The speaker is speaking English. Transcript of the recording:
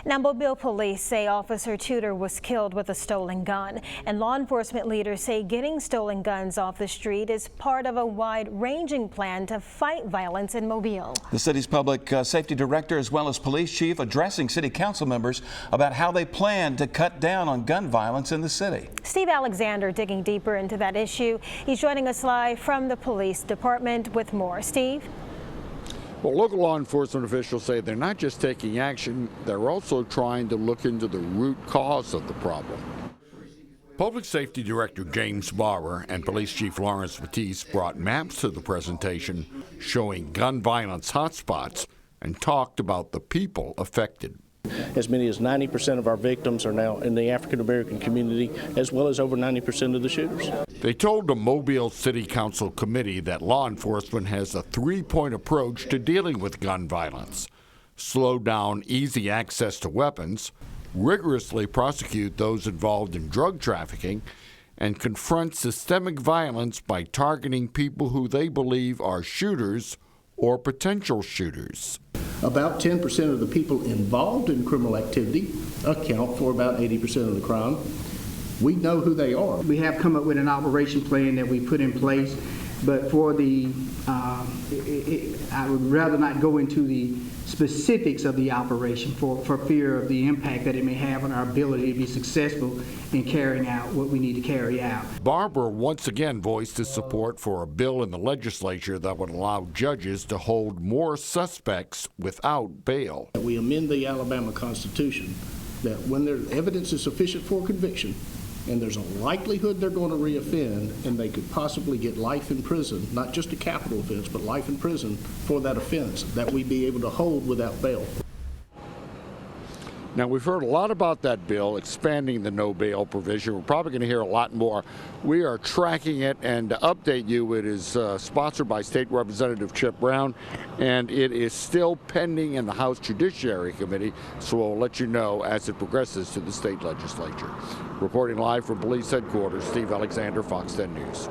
Now, Mobile police say Officer Tudor was killed with a stolen gun, and law enforcement leaders say getting stolen guns off the street is part of a wide-ranging plan to fight violence in Mobile. The city's public safety director as well as police chief addressing city council members about how they plan to cut down on gun violence in the city. Steve Alexander digging deeper into that issue. He's joining us live from the police department with more. Steve? Well, local law enforcement officials say they're not just taking action, they're also trying to look into the root cause of the problem. Public Safety Director James Barber and Police Chief Lawrence Batiste brought maps to the presentation showing gun violence hotspots and talked about the people affected. As many as 90% of our victims are now in the African American community, as well as over 90% of the shooters. They told the Mobile City Council committee that law enforcement has a three-point approach to dealing with gun violence: slow down easy access to weapons, rigorously prosecute those involved in drug trafficking, and confront systemic violence by targeting people who they believe are shooters or potential shooters. About 10% of the people involved in criminal activity account for about 80% of the crime. We know who they are. We have come up with an operation plan that we put in place, but for the, I would rather not go into the specifics of the operation for fear of the impact that it may have on our ability to be successful in carrying out what we need to carry out. Barber once again voiced his support for a bill in the legislature that would allow judges to hold more suspects without bail. We amend the Alabama Constitution that when there's evidence is sufficient for conviction and there's a likelihood they're going to reoffend and they could possibly get life in prison, not just a capital offense, but life in prison for that offense, that we be able to hold without bail. Now, we've heard a lot about that bill, expanding the no bail provision. We're probably going to hear a lot more. We are tracking it, and to update you, it is sponsored by State Representative Chip Brown, and it is still pending in the House Judiciary Committee, so we'll let you know as it progresses to the state legislature. Reporting live from police headquarters, Steve Alexander, Fox 10 News.